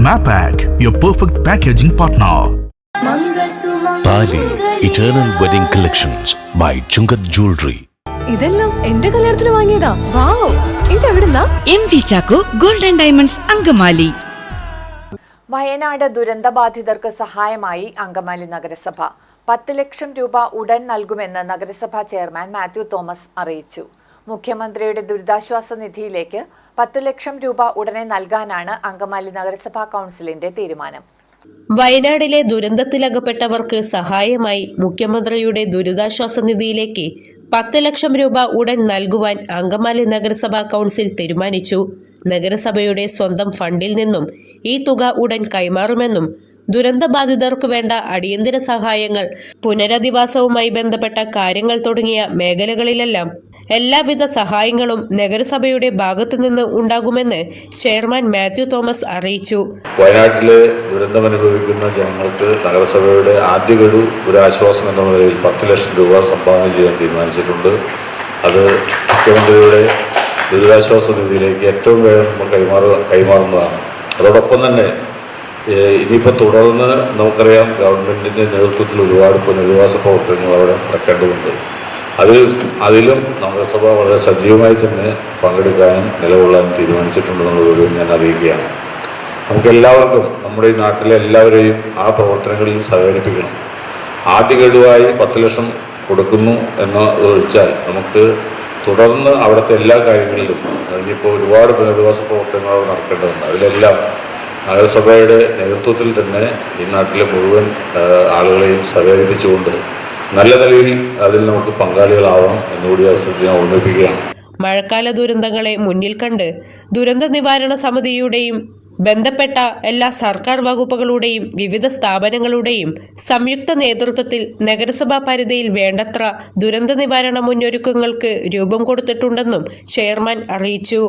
Mapak, your perfect packaging partner. Thali eternal wedding collections by Chungath jewellery. ഇതെല്ലാം എന്റെ കല്യാണത്തിന് വാങ്ങിയതാ. വാവ്, ഇതെവിടുന്നാ? MV Chacko golden diamonds Angamaly. Wayanad ദുരന്തബാധിതർക്ക് സഹായമായി അങ്കമാലി നഗരസഭ 10 ലക്ഷം രൂപ ഉടൻ നൽകുമെന്ന് നഗരസഭാ ചെയർമാൻ മാത്യു തോമസ് അറിയിച്ചു. മുഖ്യമന്ത്രിയുടെ ദുരിതാശ്വാസ നിധിയിലേക്ക് 10 ലക്ഷം രൂപ ഉടനെ നൽകാനാണ് അങ്കമാലി നഗരസഭാ കൗൺസിലിന്റെ തീരുമാനം. വയനാടിലെ ദുരന്തത്തിലകപ്പെട്ടവർക്ക് സഹായമായി മുഖ്യമന്ത്രിയുടെ ദുരിതാശ്വാസ നിധിയിലേക്ക് 10 ലക്ഷം രൂപ ഉടൻ നൽകുവാൻ അങ്കമാലി നഗരസഭാ കൗൺസിൽ തീരുമാനിച്ചു. നഗരസഭയുടെ സ്വന്തം ഫണ്ടിൽ നിന്നും ഈ തുക ഉടൻ കൈമാറുമെന്നും ദുരന്തബാധിതർക്ക് വേണ്ട അടിയന്തര സഹായങ്ങൾ, പുനരധിവാസവുമായി ബന്ധപ്പെട്ട കാര്യങ്ങൾ തുടങ്ങിയ മേഖലകളിലെല്ലാം എല്ലാവിധ സഹായങ്ങളും നഗരസഭയുടെ ഭാഗത്തുനിന്ന് ഉണ്ടാകുമെന്ന് ചെയർമാൻ മാത്യു തോമസ് അറിയിച്ചു. വയനാട്ടിലെ ദുരന്തമനുഭവിക്കുന്ന ജനങ്ങൾക്ക് നഗരസഭയുടെ ആദ്യ ഗഡു ഒരു ആശ്വാസം എന്ന നിലയിൽ 10 ലക്ഷം രൂപ സംഭാവന ചെയ്യാൻ തീരുമാനിച്ചിട്ടുണ്ട്. അത് മുഖ്യമന്ത്രിയുടെ ദുരിതാശ്വാസ നിധിയിലേക്ക് ഏറ്റവും വേഗം നമ്മൾ കൈമാറുന്നതാണ്. അതോടൊപ്പം തന്നെ ഇനിയിപ്പോൾ തുടർന്ന് നമുക്കറിയാം, ഗവൺമെൻറ്റിൻ്റെ നേതൃത്വത്തിൽ ഒരുപാട് പുനരധിവാസ പ്രവർത്തനങ്ങൾ അവിടെ നടക്കേണ്ടതുണ്ട്. അതിലും നഗരസഭ വളരെ സജീവമായി തന്നെ പങ്കെടുക്കാനും നിലകൊള്ളാനും തീരുമാനിച്ചിട്ടുണ്ടെന്നുള്ളത് ഞാൻ അറിയിക്കുകയാണ്. നമുക്കെല്ലാവർക്കും, നമ്മുടെ ഈ നാട്ടിലെ എല്ലാവരെയും ആ പ്രവർത്തനങ്ങളിൽ സഹകരിപ്പിക്കണം. ആദ്യ ഗഡുവായി 10 ലക്ഷം കൊടുക്കുന്നു എന്ന് ഒഴിച്ചാൽ നമുക്ക് തുടർന്ന് അവിടുത്തെ എല്ലാ കാര്യങ്ങളിലും ഇനിയിപ്പോൾ ഒരുപാട് പുനരധിവാസ പ്രവർത്തനങ്ങൾ നടക്കേണ്ടതുണ്ട്. അതിലെല്ലാം നഗരസഭയുടെ നേതൃത്വത്തിൽ തന്നെ ഈ നാട്ടിലെ മുഴുവൻ ആളുകളെയും സഹകരിപ്പിച്ചുകൊണ്ട് നല്ല നിലയിൽ അതിൽ നമുക്ക് പങ്കാളികളാവണം എന്നുകൂടി അവസരത്തിൽ ഞാൻ ഓർമ്മിപ്പിക്കുകയാണ്. മഴക്കാല ദുരന്തങ്ങളെ മുന്നിൽ കണ്ട് ദുരന്ത നിവാരണ സമിതിയുടെയും ബന്ധപ്പെട്ട എല്ലാ സർക്കാർ വകുപ്പുകളുടെയും വിവിധ സ്ഥാപനങ്ങളുടെയും സംയുക്ത നേതൃത്വത്തിൽ നഗരസഭാ പരിധിയിൽ വേണ്ടത്ര ദുരന്ത നിവാരണ മുന്നൊരുക്കങ്ങൾക്ക് രൂപം കൊടുത്തിട്ടുണ്ടെന്നും ചെയർമാൻ അറിയിച്ചു.